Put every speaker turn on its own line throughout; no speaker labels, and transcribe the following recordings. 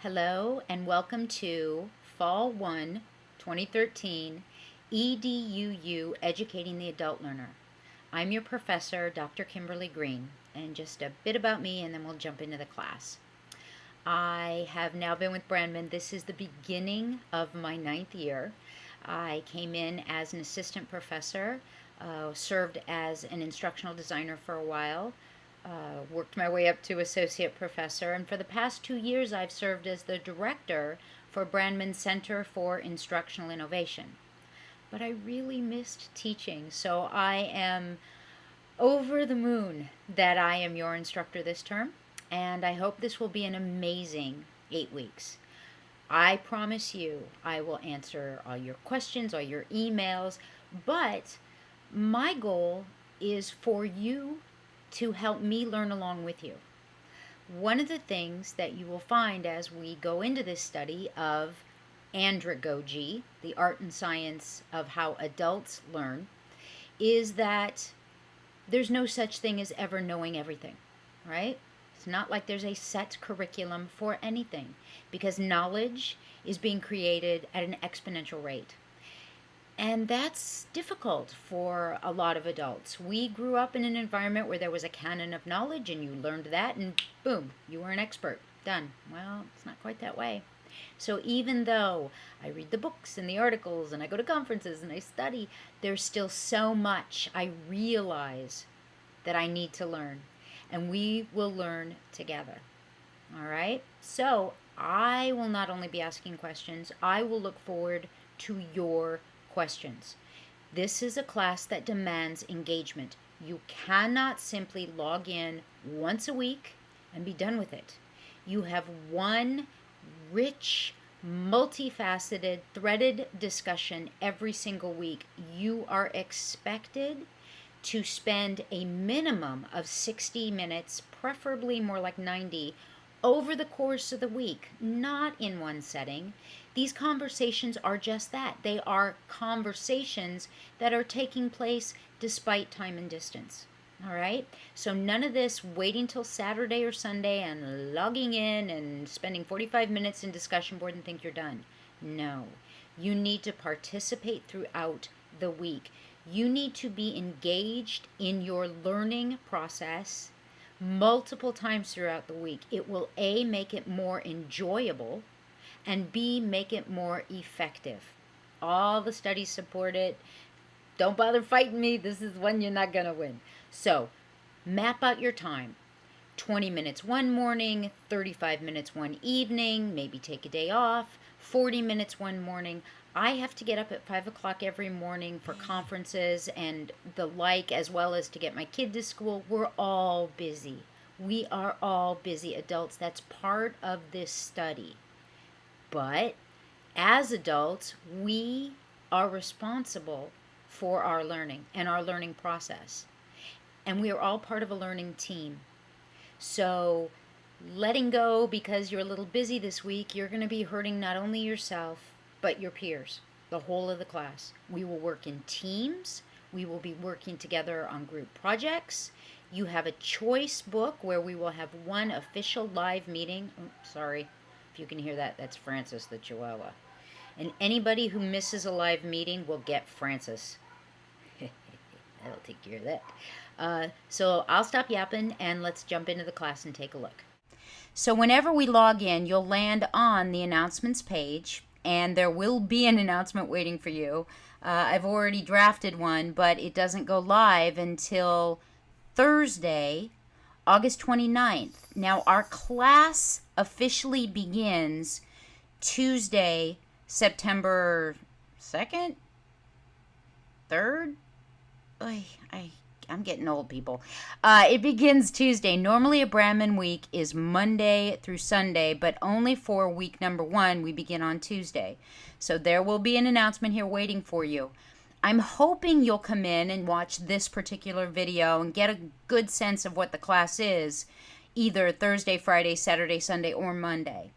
Hello and welcome to Fall 1, 2013, EDUU Educating the Adult Learner. I'm your professor, Dr. Kimberly Greene, and just a bit about me and then we'll jump into the class. I have now been with Brandman. This is the beginning of my 9th year. I came in as an assistant professor, served as an instructional designer for a while, worked my way up to associate professor, and for the past 2 years I've served as the director for Brandman Center for Instructional Innovation. But I really missed teaching, so I am over the moon that I am your instructor this term, and I hope this will be an amazing 8 weeks. I promise you I will answer all your questions, all your emails, but my goal is for you to help me learn along with you. One of the things that you will find as we go into this study of andragogy, the art and science of how adults learn, is that there's no such thing as ever knowing everything, right? It's not like there's a set curriculum for anything, because knowledge is being created at an exponential rate. And that's difficult for a lot of adults. We grew up in an environment where there was a canon of knowledge and you learned that and boom, you were an expert. Done. Well, it's not quite that way. So even though I read the books and the articles and I go to conferences and I study, there's still so much I realize that I need to learn. And we will learn together. All right? So I will not only be asking questions, I will look forward to your questions. This is a class that demands engagement. You cannot simply log in once a week and be done with it. You have one rich, multifaceted, threaded discussion every single week. You are expected to spend a minimum of 60 minutes, preferably more like 90, over the course of the week, not in one setting. These conversations are just that. They are conversations that are taking place despite time and distance. All right? So none of this waiting till Saturday or Sunday and logging in and spending 45 minutes in discussion board and think you're done. No. You need to participate throughout the week. You need to be engaged in your learning process multiple times throughout the week. It will A, make it more enjoyable, and B, make it more effective. All the studies support it. Don't bother fighting me. This is one you're not going to win. So map out your time. 20 minutes one morning, 35 minutes one evening, maybe take a day off, 40 minutes one morning. I have to get up at 5 o'clock every morning for conferences and the like, as well as to get my kid to school. We're all busy. We are all busy adults. That's part of this study. But as adults, we are responsible for our learning and our learning process. And we are all part of a learning team. So letting go because you're a little busy this week, you're going to be hurting not only yourself, but your peers, the whole of the class. We will work in teams. We will be working together on group projects. You have a choice book where we will have one official live meeting. Oh, sorry, if you can hear that, that's Francis the Chihuahua. And anybody who misses a live meeting will get Francis. That'll take care of that. So I'll stop yapping and let's jump into the class and take a look. So whenever we log in, you'll land on the announcements page, and there will be an announcement waiting for you. I've already drafted one, but it doesn't go live until Thursday, August 29th. Now, our class officially begins Tuesday, September 2nd? 3rd? I'm getting old, people. It begins Tuesday. Normally a Brandman week is Monday through Sunday, but only for week number 1 we begin on Tuesday. So there will be an announcement here waiting for you. I'm hoping you'll come in and watch this particular video and get a good sense of what the class is, either Thursday, Friday, Saturday, Sunday, or Monday.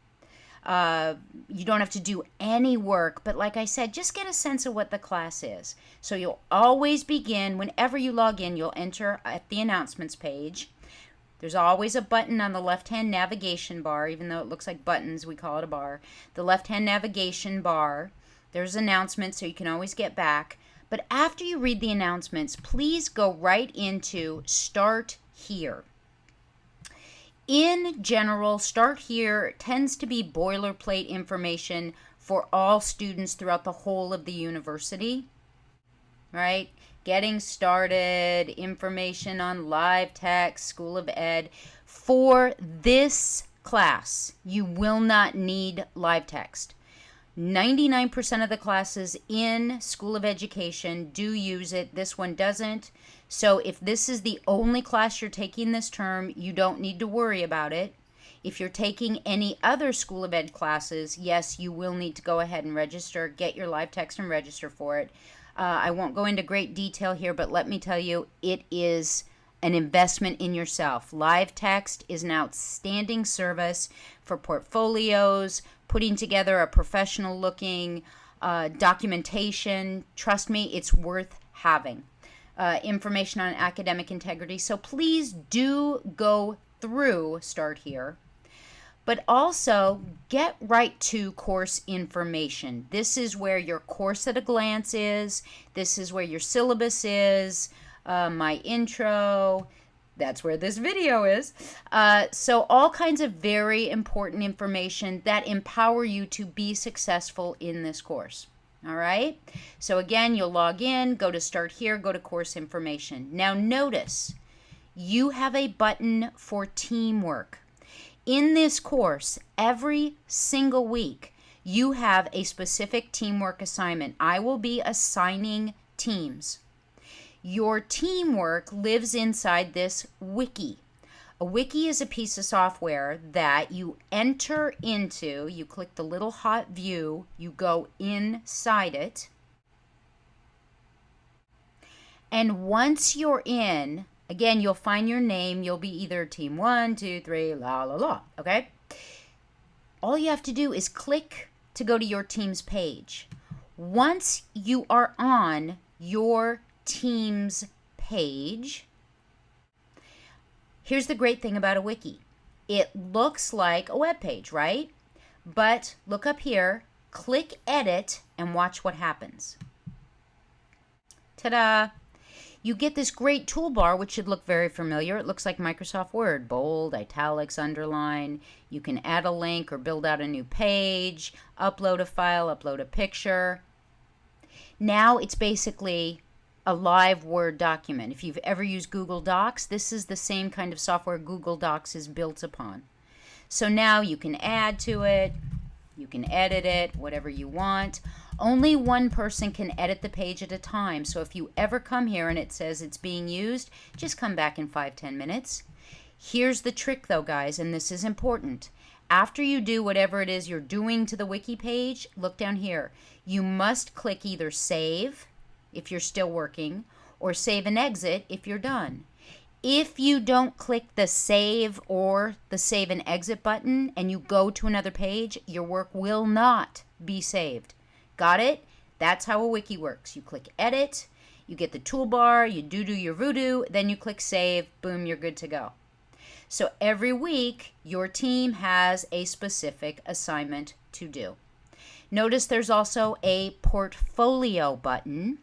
You don't have to do any work, but like I said, just get a sense of what the class is. So you'll always begin, whenever you log in, you'll enter at the announcements page. There's always a button on the left-hand navigation bar, even though it looks like buttons, we call it a bar. The left-hand navigation bar, there's announcements, so you can always get back. But after you read the announcements, please go right into Start Here. In general, Start Here tends to be boilerplate information for all students throughout the whole of the university, right? Getting started, information on live text, School of Ed. For this class, you will not need live text. 99% of the classes in School of Education do use it. This one doesn't. So if this is the only class you're taking this term, you don't need to worry about it. If you're taking any other School of Ed classes, yes, you will need to go ahead and register, get your live text and register for it. I won't go into great detail here, but let me tell you, it is an investment in yourself. Live text is an outstanding service for portfolios, putting together a professional looking documentation. Trust me, it's worth having. Information on academic integrity. So please do go through Start Here. But also get right to course information. This is where your course at a glance is. This is where your syllabus is. My intro. That's where this video is. So all kinds of very important information that empower you to be successful in this course. All right. So again, you'll log in, go to Start Here, go to course information. Now notice you have a button for teamwork. In this course, every single week, you have a specific teamwork assignment. I will be assigning teams. Your teamwork lives inside this wiki. A wiki is a piece of software that you enter into. You click the little hot view. You go inside it. And once you're in, again, you'll find your name. You'll be either team 1, 2, 3, la, la, la, okay? All you have to do is click to go to your team's page. Once you are on your team's page, here's the great thing about a wiki. It looks like a web page, right? But look up here, click Edit, and watch what happens. Ta-da! You get this great toolbar, which should look very familiar. It looks like Microsoft Word. Bold, italics, underline. You can add a link or build out a new page, upload a file, upload a picture. Now it's basically a live Word document. If you've ever used Google Docs, this is the same kind of software Google Docs is built upon. So now you can add to it, you can edit it, whatever you want. Only one person can edit the page at a time. So if you ever come here and it says it's being used, just come back in 5-10 minutes. Here's the trick though, guys, and this is important. After you do whatever it is you're doing to the wiki page, look down here. You must click either Save if you're still working, or Save and Exit if you're done. If you don't click the Save or the Save and Exit button and you go to another page, your work will not be saved. Got it? That's how a wiki works. You click Edit, you get the toolbar, you do your voodoo, then you click Save, boom, you're good to go. So every week, your team has a specific assignment to do. Notice there's also a portfolio button.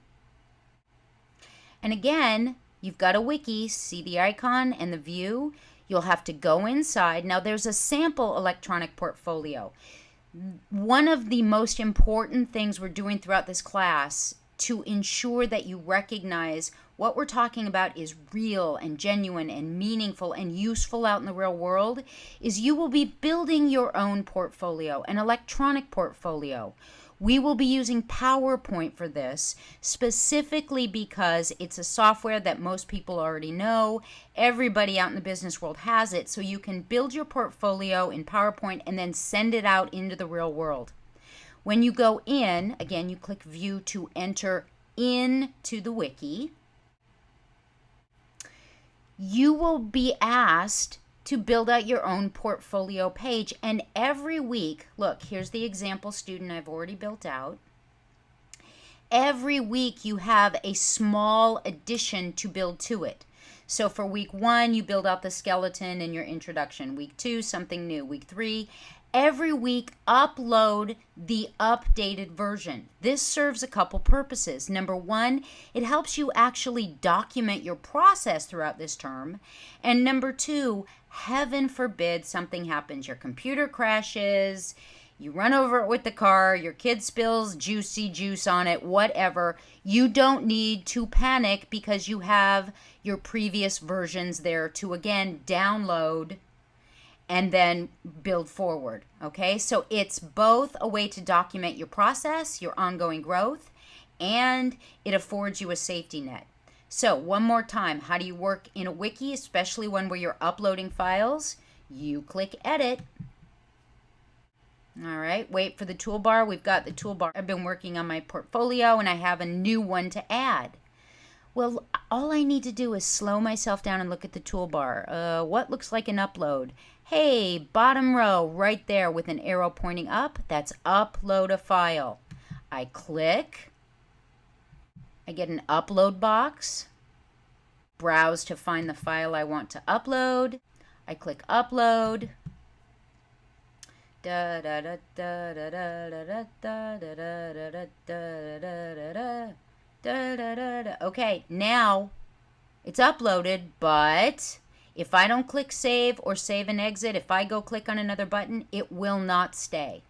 And again, you've got a wiki, see the icon and the view. You'll have to go inside. Now there's a sample electronic portfolio. One of the most important things we're doing throughout this class to ensure that you recognize what we're talking about is real and genuine and meaningful and useful out in the real world is you will be building your own portfolio, an electronic portfolio. We will be using PowerPoint for this, specifically because it's a software that most people already know. Everybody out in the business world has it, so you can build your portfolio in PowerPoint and then send it out into the real world. When you go in, again, you click View to enter into the wiki. You will be asked to build out your own portfolio page. And every week, look, here's the example student I've already built out. Every week you have a small addition to build to it. So for week 1, you build out the skeleton in your introduction. Week 2, something new. Week 3, every week upload the updated version. This serves a couple purposes. Number 1, it helps you actually document your process throughout this term. And number 2, heaven forbid something happens. Your computer crashes, you run over it with the car, your kid spills juicy juice on it, whatever. You don't need to panic because you have your previous versions there to, again, download and then build forward, okay? So it's both a way to document your process, your ongoing growth, and it affords you a safety net. So one more time, how do you work in a wiki, especially one where you're uploading files? You click Edit. All right, wait for the toolbar. We've got the toolbar. I've been working on my portfolio and I have a new one to add. Well, all I need to do is slow myself down and look at the toolbar. What looks like an upload? Hey, bottom row right there with an arrow pointing up. That's upload a file. I click. I get an upload box. Browse to find the file I want to upload. I click upload. Da da da da da da da da da da da da da da. Okay, now it's uploaded, but if I don't click save or save and exit, if I go click on another button, it will not stay.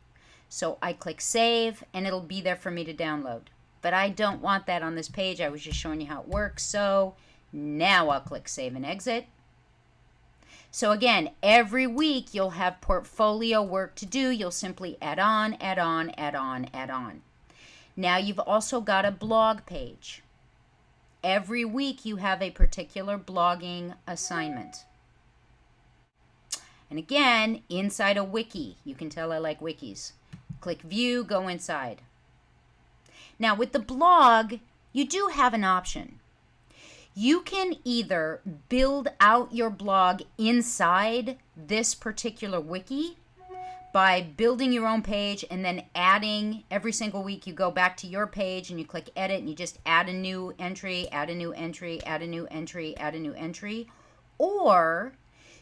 So I click save and it'll be there for me to download. But I don't want that on this page. I was just showing you how it works. So now I'll click save and exit. So again, every week you'll have portfolio work to do. You'll simply add on, add on, add on, add on. Now you've also got a blog page. Every week you have a particular blogging assignment. And again, inside a wiki. You can tell I like wikis. Click view, go inside. Now with the blog, you do have an option. You can either build out your blog inside this particular wiki by building your own page and then adding every single week. You go back to your page and you click edit and you just add a new entry, add a new entry, add a new entry, add a new entry. Or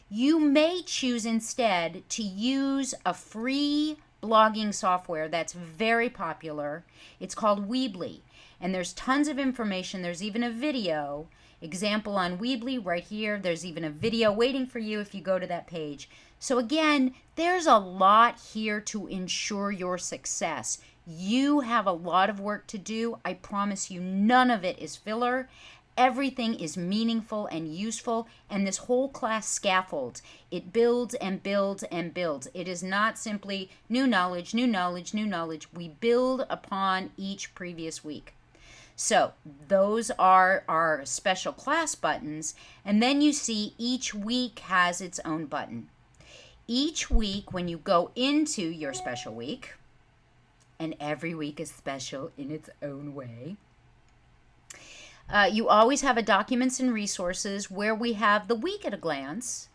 you may choose instead to use a free blogging software that's very popular. It's called Weebly. And there's tons of information. There's even a video example on Weebly right here. There's even a video waiting for you if you go to that page. So again, there's a lot here to ensure your success. You have a lot of work to do. I promise you, none of it is filler. Everything is meaningful and useful, and this whole class scaffolds. It builds and builds and builds. It is not simply new knowledge, new knowledge, new knowledge. We build upon each previous week. So those are our special class buttons, and then you see each week has its own button. Each week when you go into your special week, and every week is special in its own way, you always have a documents and resources where we have the week at a glance,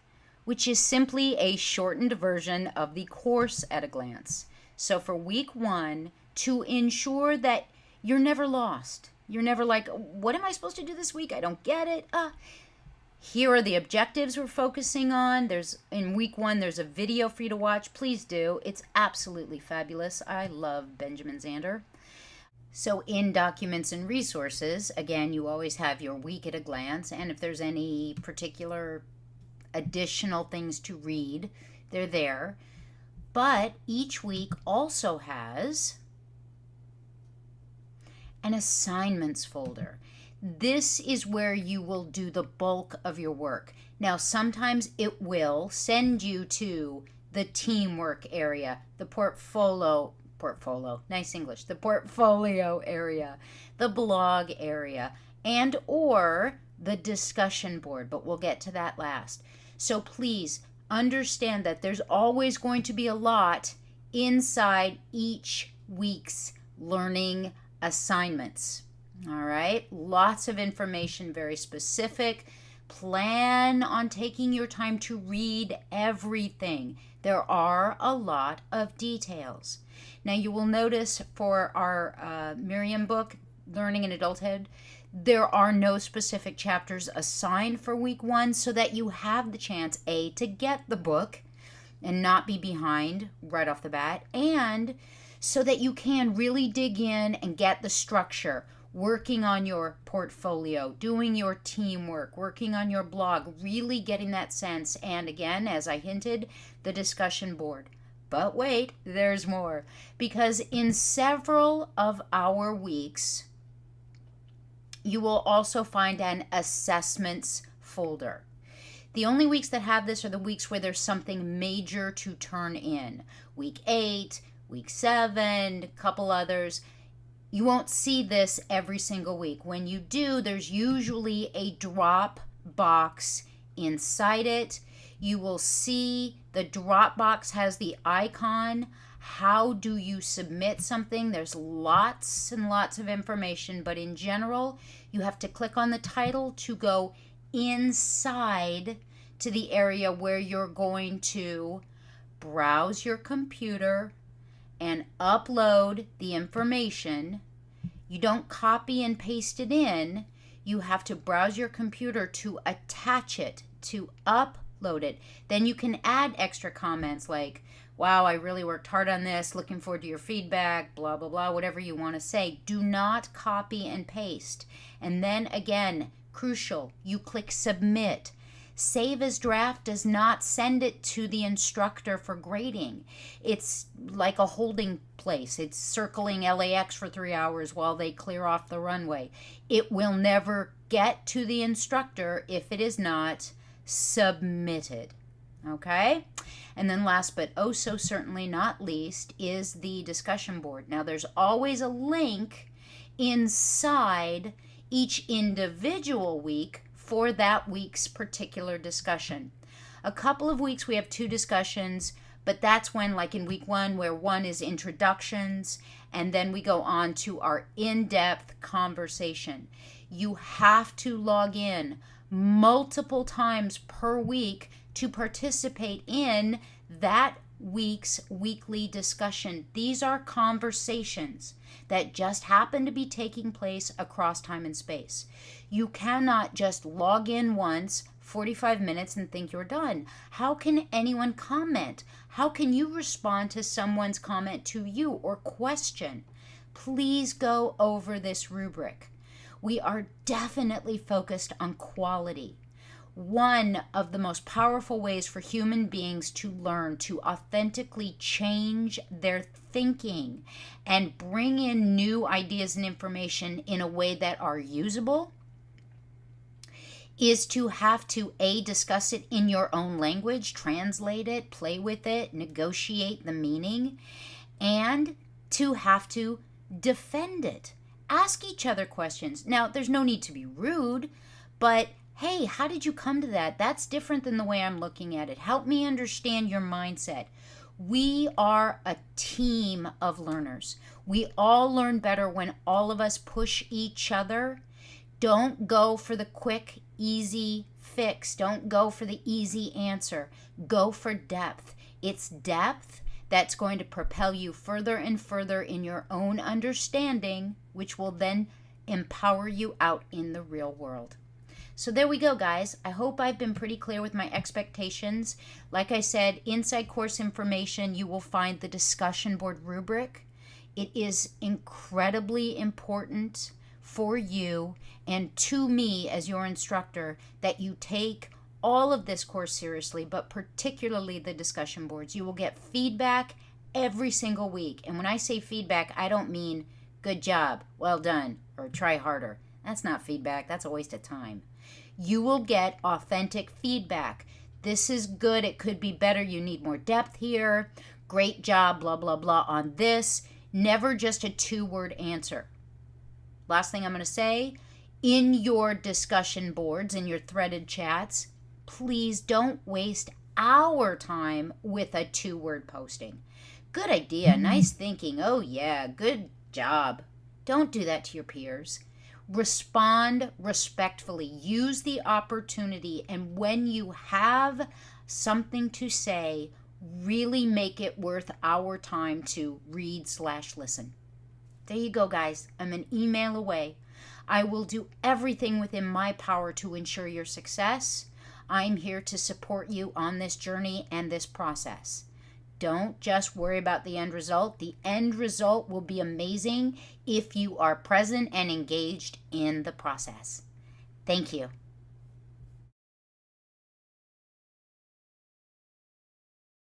which is simply a shortened version of the course at a glance. So for week 1, to ensure that you're never lost, you're never like, what am I supposed to do this week? I don't get it. Here are the objectives we're focusing on. In week 1, there's a video for you to watch. Please do. It's absolutely fabulous. I love Benjamin Zander. So in documents and resources, again, you always have your week at a glance. And if there's any particular additional things to read, they're there. But each week also has an assignments folder. This is where you will do the bulk of your work. Now, sometimes it will send you to the teamwork area, the portfolio, nice English, the portfolio area, the blog area, and or the discussion board, but we'll get to that last. So please understand that there's always going to be a lot inside each week's learning assignments. All right, lots of information, very specific. Plan on taking your time to read everything. There are a lot of details. Now you will notice for our Miriam book, Learning in Adulthood, There are no specific chapters assigned for week 1 so that you have the chance, A, to get the book and not be behind right off the bat, and so that you can really dig in and get the structure, working on your portfolio, doing your teamwork, working on your blog, really getting that sense. And again, as I hinted, the discussion board. But wait, there's more. Because in several of our weeks, you will also find an assessments folder. The only weeks that have this are the weeks where there's something major to turn in. Week 8, week 7, a couple others. You won't see this every single week. When you do, there's usually a drop box inside it. You will see the drop box has the icon. How do you submit something? There's lots and lots of information, but in general, you have to click on the title to go inside to the area where you're going to browse your computer and upload the information. You don't copy and paste it in. You have to browse your computer to attach it, to upload it. Then you can add extra comments like, wow, I really worked hard on this, looking forward to your feedback, blah, blah, blah, whatever you want to say. Do not copy and paste. And then again, crucial, you click submit. Save as draft does not send it to the instructor for grading. It's like a holding place. It's circling LAX for 3 hours while they clear off the runway. It will never get to the instructor if it is not submitted. Okay? And then last but oh so certainly not least is the discussion board. Now there's always a link inside each individual week for that week's particular discussion. A couple of weeks we have 2 discussions, but that's when, like in week 1, where 1 is introductions, and then we go on to our in-depth conversation. You have to log in multiple times per week to participate in that week's weekly discussion. These are conversations that just happen to be taking place across time and space. You cannot just log in once, 45 minutes, and think you're done. How can anyone comment? How can you respond to someone's comment to you or question? Please go over this rubric. We are definitely focused on quality. One of the most powerful ways for human beings to learn to authentically change their thinking and bring in new ideas and information in a way that are usable is to have to A, discuss it in your own language, translate it, play with it, negotiate the meaning, and to have to defend it. Ask each other questions. Now, there's no need to be rude, but hey, how did you come to that? That's different than the way I'm looking at it. Help me understand your mindset. We are a team of learners. We all learn better when all of us push each other. Don't go for the quick, easy fix. Don't go for the easy answer. Go for depth. It's depth that's going to propel you further and further in your own understanding, which will then empower you out in the real world. So there we go, guys. I hope I've been pretty clear with my expectations. Like I said, inside course information, you will find the discussion board rubric. It is incredibly important for you and to me as your instructor that you take all of this course seriously, but particularly the discussion boards. You will get feedback every single week. And when I say feedback, I don't mean good job, well done, or try harder. That's not feedback. That's a waste of time. You will get authentic feedback. This is good. It could be better. You need more depth here. Great job, blah, blah, blah on this. Never just a 2-word answer. Last thing I'm going to say, in your discussion boards, in your threaded chats, please don't waste our time with a 2-word posting. Good idea. Nice thinking. Oh, yeah. Good job. Don't do that to your peers. Respond respectfully. Use the opportunity, and when you have something to say, really make it worth our time to read/listen. There you go, guys. I'm an email away. I will do everything within my power to ensure your success. I'm here to support you on this journey and this process. Don't just worry about the end result. The end result will be amazing if you are present and engaged in the process. Thank you.